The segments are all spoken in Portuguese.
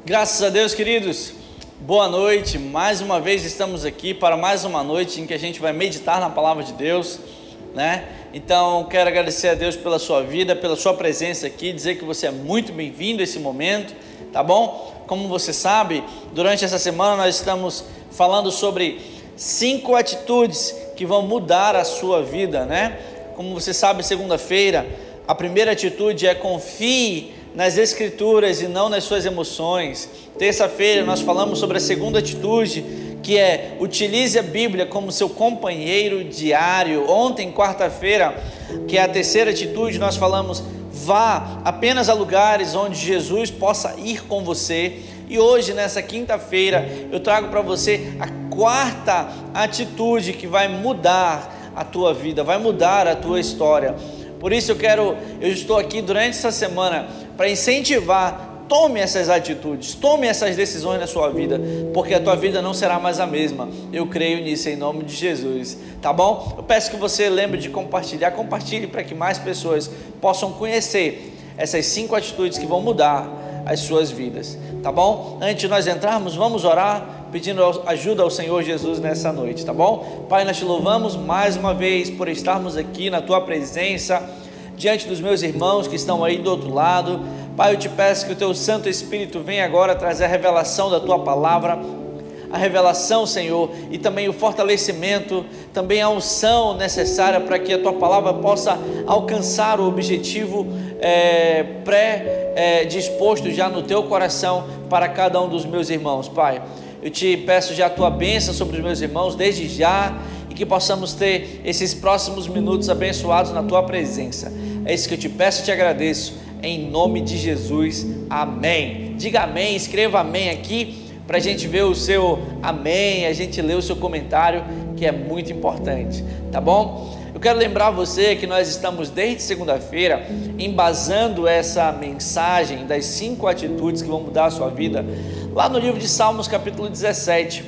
Graças a Deus, queridos, boa noite. Mais uma vez estamos aqui para mais uma noite em que a gente vai meditar na palavra de Deus, né? Então quero agradecer a Deus pela sua vida, pela sua presença aqui, dizer que você é muito bem-vindo a esse momento, tá bom? Como você sabe, durante essa semana nós estamos falando sobre 5 atitudes que vão mudar a sua vida, né? Como você sabe, segunda-feira, a primeira atitude é confie nas Escrituras e não nas suas emoções. Terça-feira nós falamos sobre a segunda atitude, que é utilize a Bíblia como seu companheiro diário. Ontem, quarta-feira, que é a terceira atitude, nós falamos vá apenas a lugares onde Jesus possa ir com você. E hoje, nessa quinta-feira, eu trago para você a quarta atitude que vai mudar a tua vida, vai mudar a tua história. Por isso eu estou aqui durante essa semana para incentivar, tome essas atitudes, tome essas decisões na sua vida, porque a tua vida não será mais a mesma. Eu creio nisso em nome de Jesus, tá bom? Eu peço que você lembre de compartilhe para que mais pessoas possam conhecer essas 5 atitudes que vão mudar as suas vidas, tá bom? Antes de nós entrarmos, vamos orar, pedindo ajuda ao Senhor Jesus nessa noite, tá bom? Pai, nós te louvamos mais uma vez por estarmos aqui na tua presença, diante dos meus irmãos que estão aí do outro lado. Pai, eu te peço que o teu Santo Espírito venha agora trazer a revelação da tua palavra, a revelação, Senhor, e também o fortalecimento, também a unção necessária para que a tua palavra possa alcançar o objetivo disposto já no teu coração para cada um dos meus irmãos. Pai, eu te peço já a tua bênção sobre os meus irmãos desde já, e que possamos ter esses próximos minutos abençoados na tua presença. É isso que eu te peço e te agradeço, em nome de Jesus, amém. Diga amém, escreva amém aqui, para a gente ver o seu amém, a gente ler o seu comentário, que é muito importante, tá bom? Eu quero lembrar você que nós estamos desde segunda-feira embasando essa mensagem das 5 atitudes que vão mudar a sua vida, lá no livro de Salmos capítulo 17,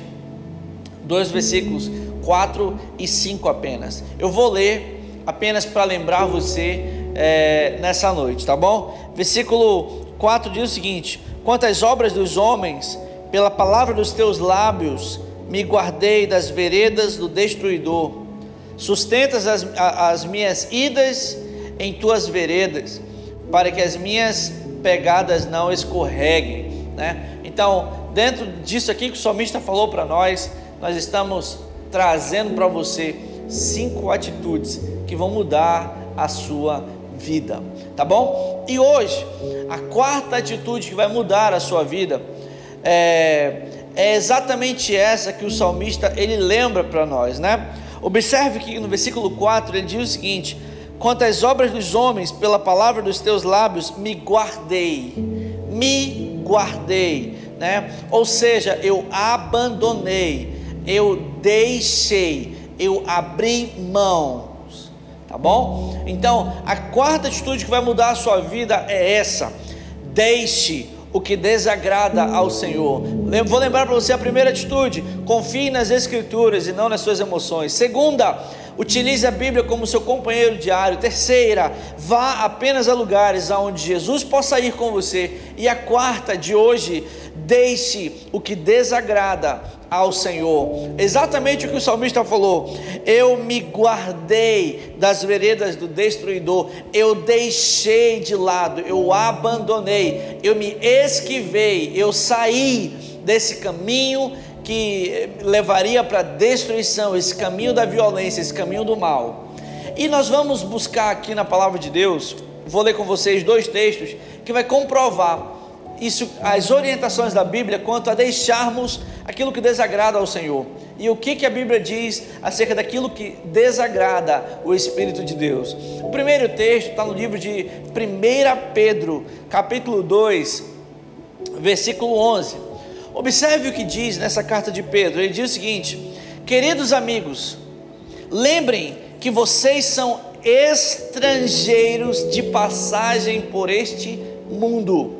2 versículos 4 e 5 apenas. Eu vou ler apenas para lembrar você nessa noite, tá bom? Versículo 4 diz o seguinte: quantas obras dos homens, pela palavra dos teus lábios, me guardei das veredas do destruidor. Sustentas as minhas idas em tuas veredas, para que as minhas pegadas não escorreguem, né? Então, dentro disso aqui que o salmista falou para nós estamos trazendo para você 5 atitudes que vão mudar a sua vida, tá bom? E hoje, a quarta atitude que vai mudar a sua vida é exatamente essa que o salmista ele lembra para nós, né? Observe que no versículo 4 ele diz o seguinte: quantas obras dos homens, pela palavra dos teus lábios, me guardei, né? Ou seja, eu abandonei, eu deixei, eu abri mãos, tá bom? Então, a quarta atitude que vai mudar a sua vida é essa: deixe o que desagrada ao Senhor. Vou lembrar para você a primeira atitude: confie nas Escrituras e não nas suas emoções. Segunda, utilize a Bíblia como seu companheiro diário. Terceira, vá apenas a lugares onde Jesus possa ir com você. E a quarta de hoje: deixe o que desagrada ao Senhor. Exatamente o que o salmista falou: eu me guardei das veredas do destruidor, eu deixei de lado, eu abandonei, eu me esquivei, eu saí desse caminho que levaria para a destruição, esse caminho da violência, esse caminho do mal. E nós vamos buscar aqui na palavra de Deus, vou ler com vocês 2 textos que vai comprovar isso, as orientações da Bíblia quanto a deixarmos aquilo que desagrada ao Senhor. E o que a Bíblia diz acerca daquilo que desagrada o Espírito de Deus? O primeiro texto está no livro de 1 Pedro, capítulo 2, versículo 11. Observe o que diz nessa carta de Pedro. Ele diz o seguinte: queridos amigos, lembrem que vocês são estrangeiros de passagem por este mundo.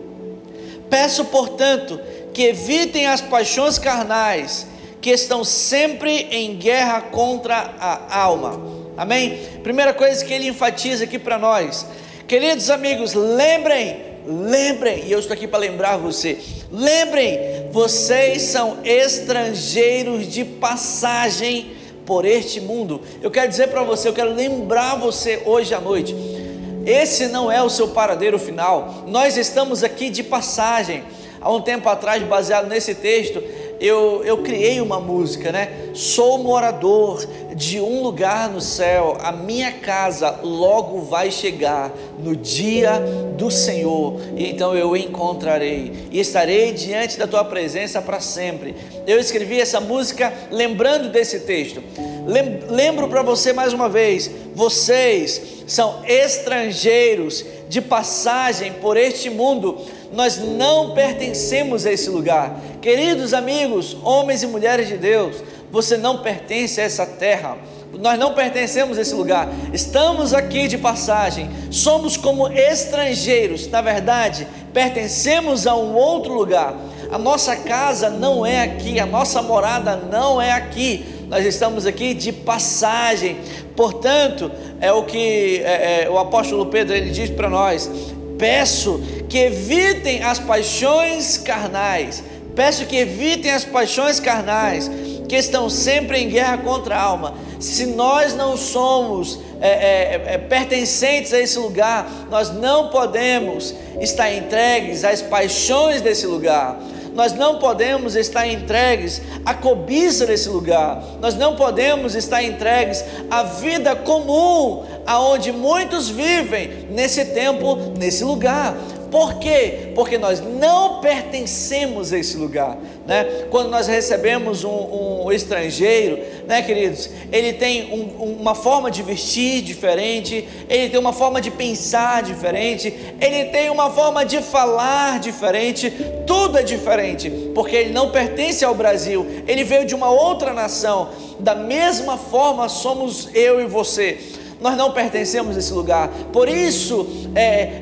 Peço, portanto, que evitem as paixões carnais, que estão sempre em guerra contra a alma. Amém? Primeira coisa que ele enfatiza aqui para nós: queridos amigos, lembrem lembrem, e eu estou aqui para lembrar você, lembrem, vocês são estrangeiros de passagem por este mundo. Eu quero dizer para você, eu quero lembrar você hoje à noite, esse não é o seu paradeiro final, nós estamos aqui de passagem. Há um tempo atrás, baseado nesse texto, eu criei uma música, né? Sou morador de um lugar no céu, a minha casa logo vai chegar no dia do Senhor, e então eu encontrarei e estarei diante da tua presença para sempre. Eu escrevi essa música lembrando desse texto. Lembro para você mais uma vez, vocês são estrangeiros de passagem por este mundo, nós não pertencemos a esse lugar. Queridos amigos, homens e mulheres de Deus, você não pertence a essa terra, nós não pertencemos a esse lugar, estamos aqui de passagem, somos como estrangeiros, na verdade, pertencemos a um outro lugar, a nossa casa não é aqui, a nossa morada não é aqui, nós estamos aqui de passagem. Portanto, é o que o apóstolo Pedro ele diz para nós: peço que evitem as paixões carnais, peço que evitem as paixões carnais, que estão sempre em guerra contra a alma. Se nós não somos pertencentes a esse lugar, nós não podemos estar entregues às paixões desse lugar, nós não podemos estar entregues à cobiça desse lugar, nós não podemos estar entregues à vida comum, aonde muitos vivem nesse tempo, nesse lugar. Por quê? Porque nós não pertencemos a esse lugar, né? Quando nós recebemos um estrangeiro, né, queridos, ele tem uma forma de vestir diferente, ele tem uma forma de pensar diferente, ele tem uma forma de falar diferente, tudo é diferente, porque ele não pertence ao Brasil, ele veio de uma outra nação. Da mesma forma somos eu e você. Nós não pertencemos a esse lugar. Por isso,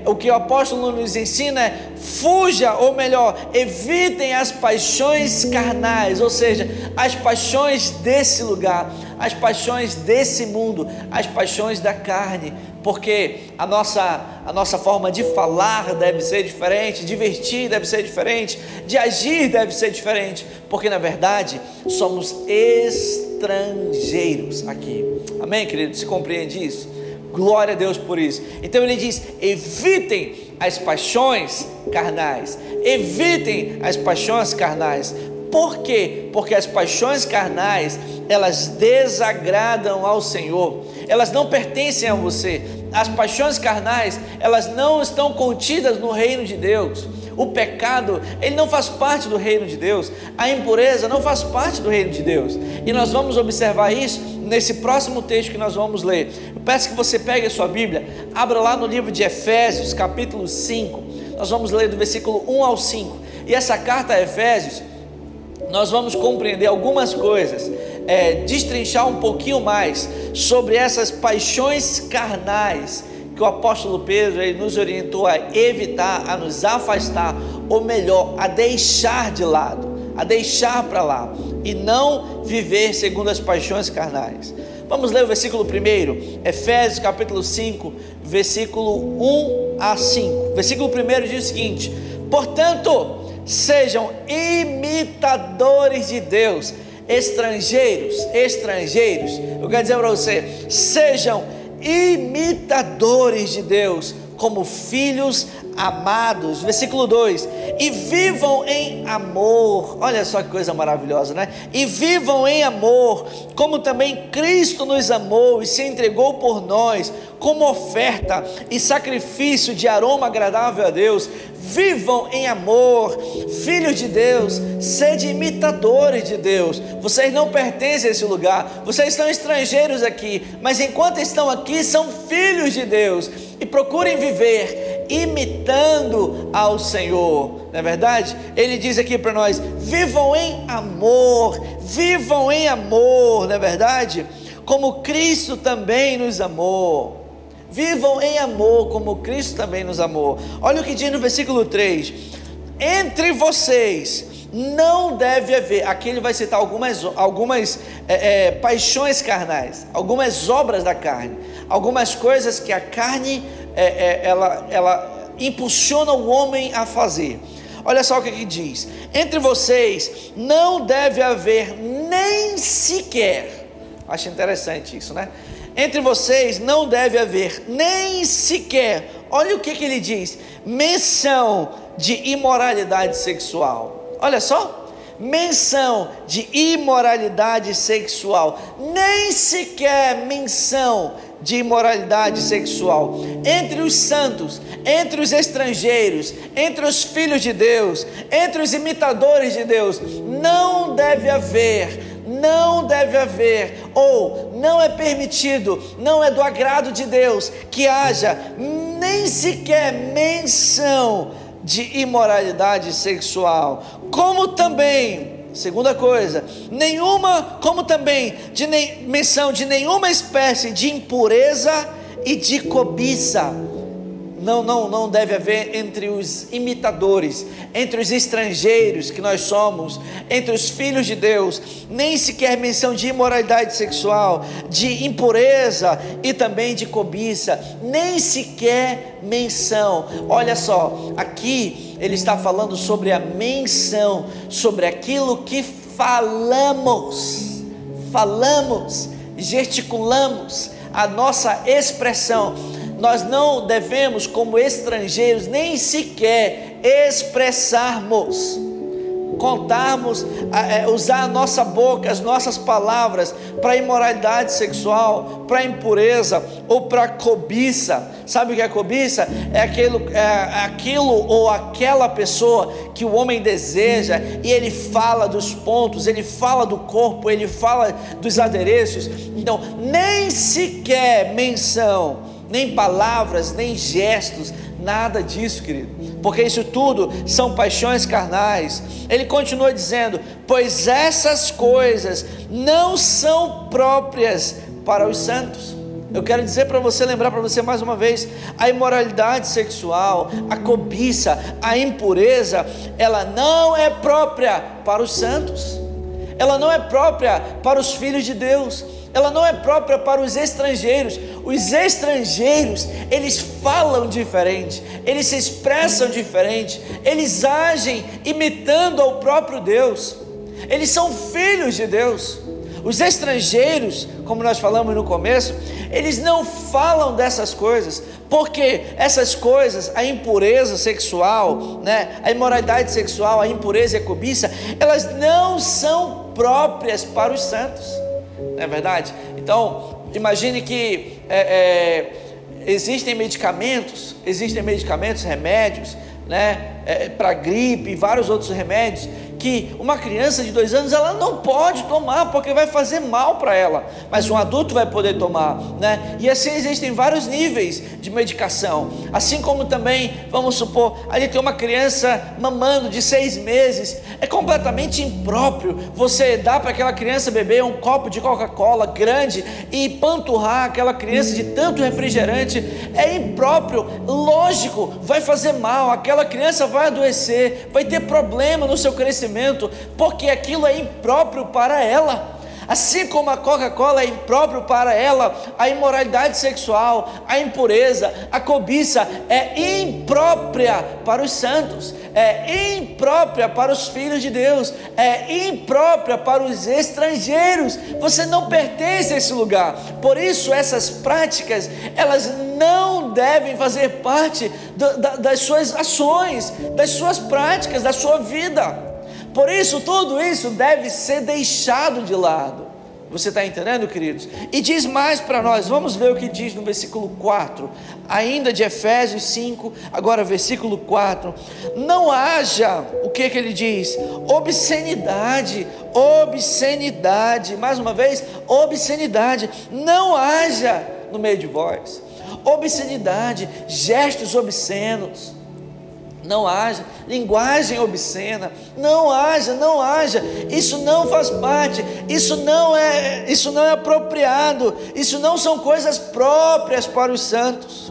o que o apóstolo nos ensina é: fuja, ou melhor, evitem as paixões carnais, ou seja, as paixões desse lugar, as paixões desse mundo, as paixões da carne, porque a nossa forma de falar deve ser diferente, de vestir deve ser diferente, de agir deve ser diferente, porque na verdade somos estrangeiros aqui. Amém, querido? Se compreende isso? Glória a Deus por isso. Então ele diz: evitem as paixões carnais, evitem as paixões carnais. Por quê? Porque as paixões carnais, elas desagradam ao Senhor, elas não pertencem a você. As paixões carnais, elas não estão contidas no reino de Deus. O pecado, ele não faz parte do reino de Deus, a impureza não faz parte do reino de Deus, e nós vamos observar isso nesse próximo texto que nós vamos ler. Eu peço que você pegue a sua Bíblia, abra lá no livro de Efésios, capítulo 5, nós vamos ler do versículo 1 ao 5, e essa carta a Efésios, nós vamos compreender algumas coisas, destrinchar um pouquinho mais sobre essas paixões carnais, que o apóstolo Pedro ele nos orientou a evitar, a nos afastar, ou melhor, a deixar de lado, a deixar para lá, e não viver segundo as paixões carnais. Vamos ler o versículo 1, Efésios capítulo 5, versículo 1 a 5. Versículo 1 diz o seguinte: portanto, sejam imitadores de Deus, estrangeiros, eu quero dizer para você, sejam imitadores de Deus, como filhos amados. Versículo 2: e vivam em amor. Olha só que coisa maravilhosa, né? E vivam em amor, como também Cristo nos amou e se entregou por nós, como oferta e sacrifício de aroma agradável a Deus. Vivam em amor, filhos de Deus, sede imitadores de Deus. Vocês não pertencem a esse lugar, vocês são estrangeiros aqui, mas enquanto estão aqui são filhos de Deus, e procurem viver imitando ao Senhor, não é verdade? Ele diz aqui para nós: vivam em amor, não é verdade? Como Cristo também nos amou. Vivam em amor, como Cristo também nos amou. Olha o que diz no versículo 3: entre vocês não deve haver. Aqui ele vai citar algumas paixões carnais, algumas obras da carne, algumas coisas que a carne impulsiona o homem a fazer. Olha só o que diz: entre vocês não deve haver nem sequer, acho interessante isso, né? Entre vocês não deve haver nem sequer, olha o que ele diz, menção de imoralidade sexual. Olha só, menção de imoralidade sexual, nem sequer menção de imoralidade sexual entre os santos, entre os estrangeiros, entre os filhos de Deus, entre os imitadores de Deus. Não deve haver, ou não é permitido, não é do agrado de Deus que haja nem sequer menção de imoralidade sexual, como também, segunda coisa, como também menção de nenhuma espécie de impureza e de cobiça. Não deve haver entre os imitadores, entre os estrangeiros que nós somos, entre os filhos de Deus, nem sequer menção de imoralidade sexual, de impureza e também de cobiça, nem sequer menção. Olha só, aqui ele está falando sobre a menção, sobre aquilo que falamos, gesticulamos, a nossa expressão. Nós não devemos, como estrangeiros, nem sequer expressarmos, contarmos, usar a nossa boca, as nossas palavras para imoralidade sexual, para impureza ou para cobiça. Sabe o que é cobiça? É aquilo ou aquela pessoa que o homem deseja e ele fala dos pontos, ele fala do corpo, ele fala dos adereços. Então, nem sequer menção, nem palavras, nem gestos, nada disso, querido, porque isso tudo são paixões carnais. Ele continua dizendo: pois essas coisas não são próprias para os santos. Eu quero dizer para você, lembrar para você mais uma vez, a imoralidade sexual, a cobiça, a impureza, ela não é própria para os santos, ela não é própria para os filhos de Deus, ela não é própria para os estrangeiros. Os estrangeiros, eles falam diferente, eles se expressam diferente, eles agem imitando ao próprio Deus, eles são filhos de Deus. Os estrangeiros, como nós falamos no começo, eles não falam dessas coisas, porque essas coisas, a impureza sexual, né, a imoralidade sexual, a impureza e a cobiça, elas não são próprias para os santos. Não é verdade? Então, imagine que existem medicamentos, remédios, né, para gripe e vários outros remédios, que uma criança de 2 anos ela não pode tomar, porque vai fazer mal para ela, mas um adulto vai poder tomar, né? E assim existem vários níveis de medicação. Assim como também, vamos supor, ali tem uma criança mamando de 6 meses, é completamente impróprio você dar para aquela criança beber um copo de Coca-Cola grande e panturrar aquela criança de tanto refrigerante. É impróprio, lógico, vai fazer mal, aquela criança vai adoecer, vai ter problema no seu crescimento, porque aquilo é impróprio para ela. Assim como a Coca-Cola é impróprio para ela, a imoralidade sexual, a impureza, a cobiça é imprópria para os santos, é imprópria para os filhos de Deus, é imprópria para os estrangeiros. Você não pertence a esse lugar. Por isso essas práticas, elas não devem fazer parte das suas ações, das suas práticas, da sua vida. Por isso, tudo isso deve ser deixado de lado. Você está entendendo, queridos? E diz mais para nós, vamos ver o que diz no versículo 4, ainda de Efésios 5, agora versículo 4. Não haja, o que ele diz? Obscenidade, mais uma vez, obscenidade. Não haja no meio de vós obscenidade, gestos obscenos. Não haja linguagem obscena, não haja, isso não faz parte, isso não é apropriado, isso não são coisas próprias para os santos.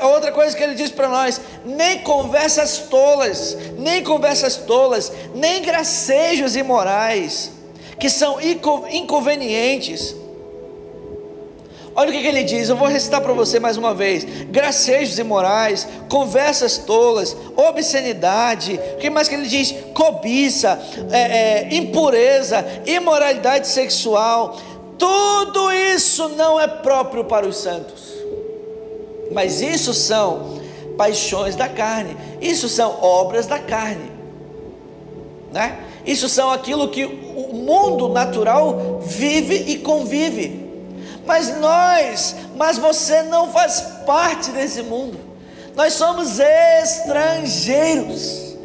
Outra coisa que ele diz para nós: nem conversas tolas, nem gracejos imorais, que são inconvenientes. Olha o que ele diz, eu vou recitar para você mais uma vez: gracejos imorais, conversas tolas, obscenidade, o que mais que ele diz? Cobiça, impureza, imoralidade sexual. Tudo isso não é próprio para os santos, mas isso são paixões da carne, isso são obras da carne, né? Isso são aquilo que o mundo natural vive e convive. Mas você não faz parte desse mundo. Nós somos estrangeiros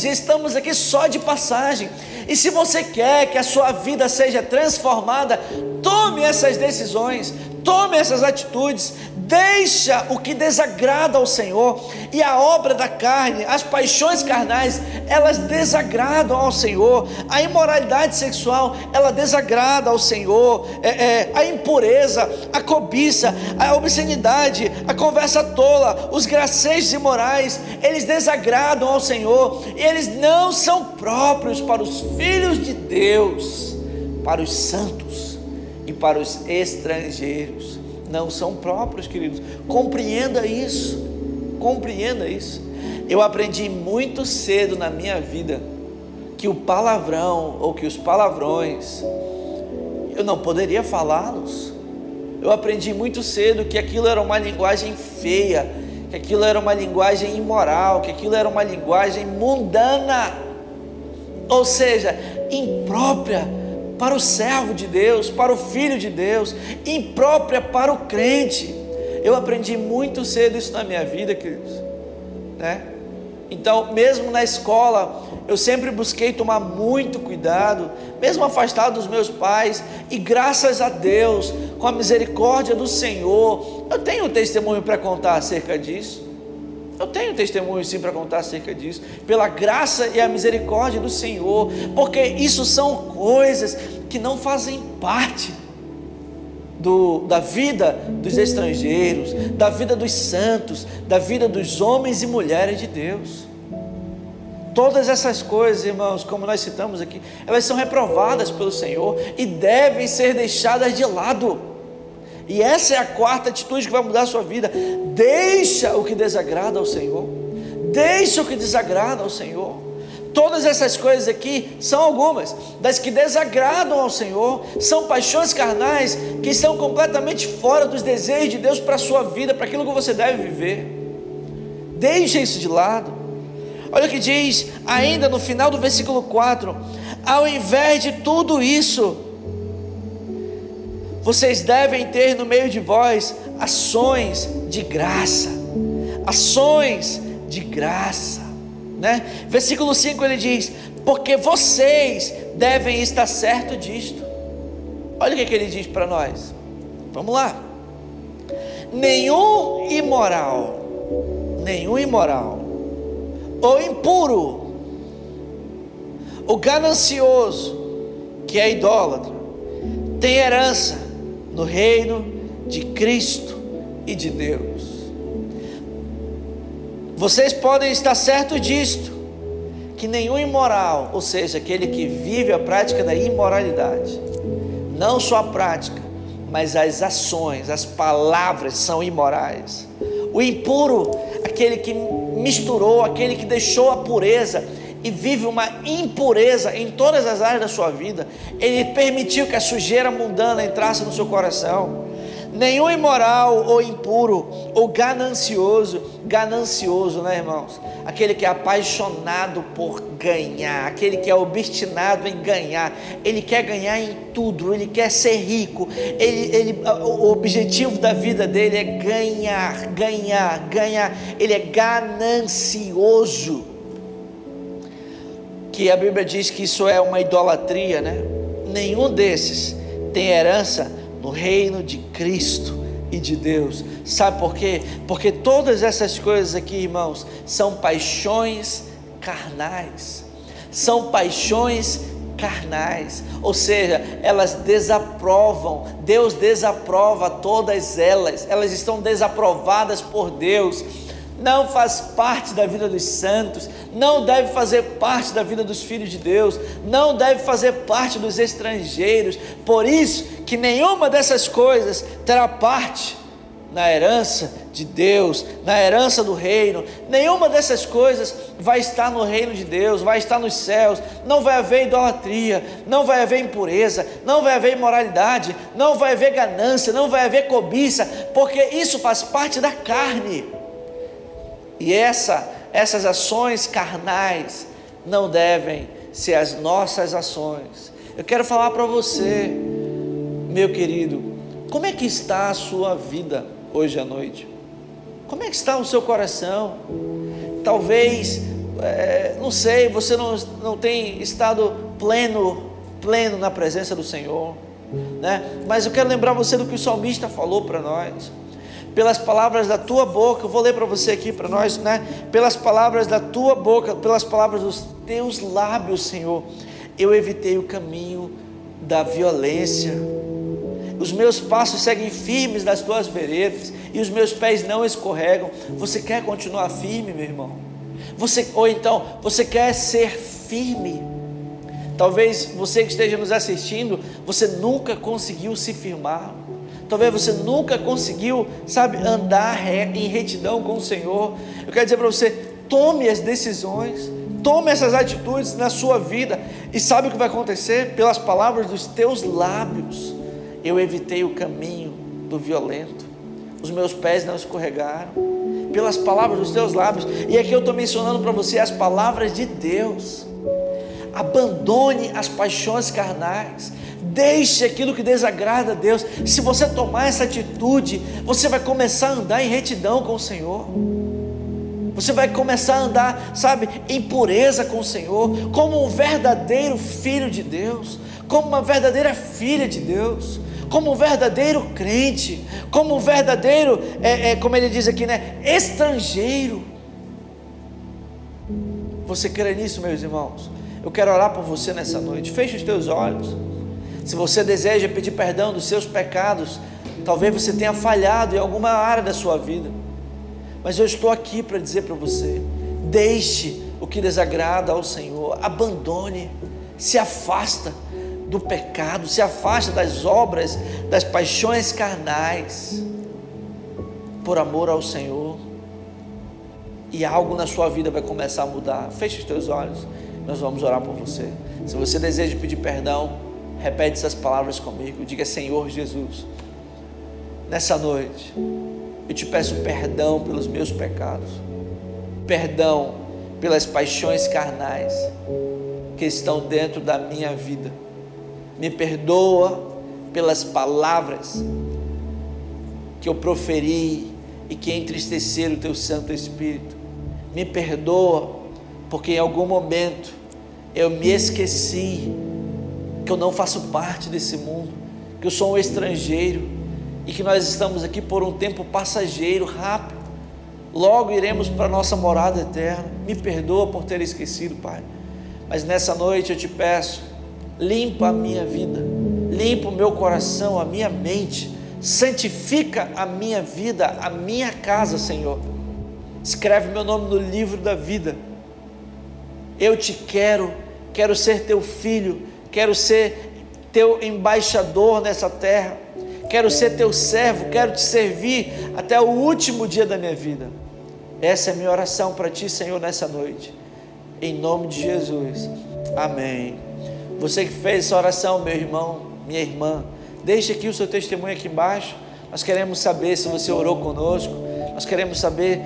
e estamos aqui só de passagem. E se você quer que a sua vida seja transformada, tome essas decisões, tome essas atitudes. Deixa o que desagrada ao Senhor. E a obra da carne, as paixões carnais, elas desagradam ao Senhor. A imoralidade sexual, ela desagrada ao Senhor. A impureza, a cobiça, a obscenidade, a conversa tola, os gracejos imorais, eles desagradam ao Senhor. E eles não são próprios para os filhos de Deus, para os santos e para os estrangeiros. Não são próprios, queridos. Compreenda isso. Eu aprendi muito cedo na minha vida que o palavrão ou que os palavrões eu não poderia falá-los. Eu aprendi muito cedo que aquilo era uma linguagem feia, que aquilo era uma linguagem imoral, que aquilo era uma linguagem mundana, ou seja, imprópria para o servo de Deus, para o filho de Deus, imprópria para o crente. Eu aprendi muito cedo isso na minha vida, queridos, né? Então, mesmo na escola, eu sempre busquei tomar muito cuidado, mesmo afastado dos meus pais, e graças a Deus, com a misericórdia do Senhor, eu tenho testemunho para contar acerca disso. Eu tenho testemunho sim para contar acerca disso, pela graça e a misericórdia do Senhor, porque isso são coisas que não fazem parte da vida dos estrangeiros, da vida dos santos, da vida dos homens e mulheres de Deus. Todas essas coisas, irmãos, como nós citamos aqui, elas são reprovadas pelo Senhor e devem ser deixadas de lado. E essa é a quarta atitude que vai mudar a sua vida. Deixa o que desagrada ao Senhor. Deixa o que desagrada ao Senhor. Todas essas coisas aqui são algumas das que desagradam ao Senhor. São paixões carnais que estão completamente fora dos desejos de Deus para a sua vida, para aquilo que você deve viver. Deixa isso de lado. Olha o que diz ainda no final do versículo 4: ao invés de tudo isso, vocês devem ter no meio de vós ações de graça, né? Versículo 5 ele diz: porque vocês devem estar certos disto. Olha o que ele diz para nós, vamos lá: nenhum imoral, ou impuro, o ganancioso, que é idólatra, tem herança no reino de Cristo e de Deus. Vocês podem estar certos disto, que nenhum imoral, ou seja, aquele que vive a prática da imoralidade, não só a prática, mas as ações, as palavras são imorais. O impuro, aquele que misturou, aquele que deixou a pureza e vive uma impureza em todas as áreas da sua vida, ele permitiu que a sujeira mundana entrasse no seu coração. Nenhum imoral ou impuro ou ganancioso, né, irmãos? Aquele que é apaixonado por ganhar, aquele que é obstinado em ganhar, ele quer ganhar em tudo, ele quer ser rico, o objetivo da vida dele é ganhar, ele é ganancioso, que a Bíblia diz que isso é uma idolatria, né? Nenhum desses tem herança no reino de Cristo e de Deus. Sabe por quê? Porque todas essas coisas aqui, irmãos, são paixões carnais. Ou seja, elas desaprovam. Deus desaprova todas elas. Elas estão desaprovadas por Deus. não faz parte da vida dos santos, não deve fazer parte da vida dos filhos de Deus, não deve fazer parte dos estrangeiros. Por isso que nenhuma dessas coisas terá parte na herança de Deus, na herança do reino. Nenhuma dessas coisas vai estar no reino de Deus, vai estar nos céus. Não vai haver idolatria, não vai haver impureza, não vai haver imoralidade, não vai haver ganância, não vai haver cobiça, porque isso faz parte da carne. E essas ações carnais não devem ser as nossas ações. Eu quero falar para você, meu querido, como é que está a sua vida hoje à noite? Como é que está o seu coração? Talvez, não sei, você não tem estado pleno na presença do Senhor, né? Mas eu quero lembrar você do que o salmista falou para nós. Pelas palavras da tua boca, eu vou ler para você aqui, para nós, né? Pelas palavras da tua boca, pelas palavras dos teus lábios, Senhor, eu evitei o caminho da violência. Os meus passos seguem firmes nas tuas veredas, e os meus pés não escorregam. Você quer continuar firme, meu irmão? Ou então, você quer ser firme? Talvez você que esteja nos assistindo, você nunca conseguiu se firmar. Talvez você nunca conseguiu, andar em retidão com o Senhor. Eu quero dizer para você, tome as decisões, tome essas atitudes na sua vida, e sabe o que vai acontecer? Pelas palavras dos teus lábios, eu evitei o caminho do violento, os meus pés não escorregaram, pelas palavras dos teus lábios. E aqui eu estou mencionando para você as palavras de Deus. Abandone as paixões carnais, deixe aquilo que desagrada a Deus. Se você tomar essa atitude, você vai começar a andar em retidão com o Senhor. Você vai começar a andar, em pureza com o Senhor, como um verdadeiro filho de Deus, como uma verdadeira filha de Deus, como um verdadeiro crente, como um verdadeiro, como ele diz aqui, estrangeiro. Você crê nisso, meus irmãos? Eu quero orar por você nessa noite. Feche os teus olhos. Se você deseja pedir perdão dos seus pecados, talvez você tenha falhado em alguma área da sua vida, mas eu estou aqui para dizer para você: deixe o que desagrada ao Senhor, abandone, se afasta do pecado, se afasta das obras, das paixões carnais, por amor ao Senhor, e algo na sua vida vai começar a mudar. Feche os teus olhos, nós vamos orar por você. Se você deseja pedir perdão, repete essas palavras comigo, diga: Senhor Jesus, nessa noite eu te peço perdão pelos meus pecados, perdão pelas paixões carnais que estão dentro da minha vida. Me perdoa pelas palavras que eu proferi e que entristeceram o teu Santo Espírito. Me perdoa porque em algum momento eu me esqueci que eu não faço parte desse mundo, que eu sou um estrangeiro e que nós estamos aqui por um tempo passageiro, rápido. Logo iremos para a nossa morada eterna. Me perdoa por ter esquecido, Pai. Mas nessa noite eu te peço, limpa a minha vida, limpa o meu coração, a minha mente, santifica a minha vida, a minha casa, Senhor. Escreve meu nome no livro da vida. Eu te quero ser teu filho, quero ser teu embaixador nessa terra, quero ser teu servo, quero te servir até o último dia da minha vida. Essa é a minha oração para ti, Senhor, nessa noite, em nome de Jesus, amém. Você que fez essa oração, meu irmão, minha irmã, deixe aqui o seu testemunho aqui embaixo. Nós queremos saber se você orou conosco, nós queremos saber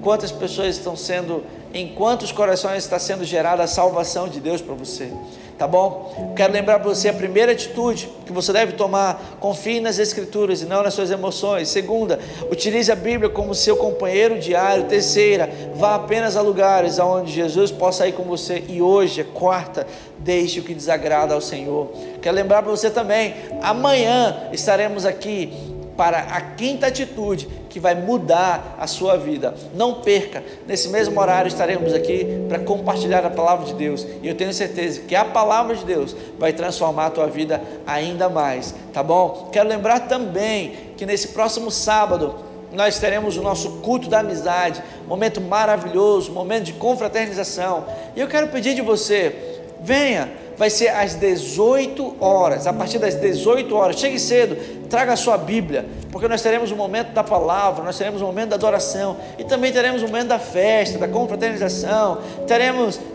quantas pessoas estão sendo, em quantos corações está sendo gerada a salvação de Deus para você, tá bom? Quero lembrar para você a primeira atitude que você deve tomar: confie nas Escrituras e não nas suas emoções. Segunda, utilize a Bíblia como seu companheiro diário. Terceira, vá apenas a lugares onde Jesus possa ir com você. E hoje, quarta, deixe o que desagrada ao Senhor. Quero lembrar para você também, amanhã estaremos aqui para a quinta atitude que vai mudar a sua vida. Não perca, nesse mesmo horário estaremos aqui para compartilhar a palavra de Deus, e eu tenho certeza que a palavra de Deus vai transformar a tua vida ainda mais, tá bom? Quero lembrar também que nesse próximo sábado nós teremos o nosso culto da amizade, momento maravilhoso, momento de confraternização. E eu quero pedir de você, venha, vai ser às 18 horas, a partir das 18 horas, chegue cedo, traga a sua Bíblia, porque nós teremos um momento da palavra, nós teremos um momento da adoração, e também teremos um momento da festa, da confraternização,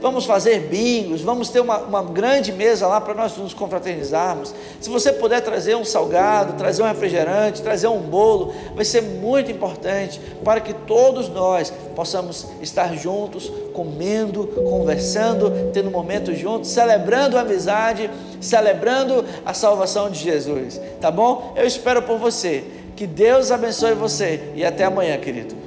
vamos fazer bingos, vamos ter uma grande mesa lá para nós nos confraternizarmos. Se você puder trazer um salgado, trazer um refrigerante, trazer um bolo, vai ser muito importante, para que todos nós possamos estar juntos, comendo, conversando, tendo momentos juntos, celebrando a amizade, celebrando a salvação de Jesus, tá bom? Eu espero por você, que Deus abençoe você, e até amanhã, querido.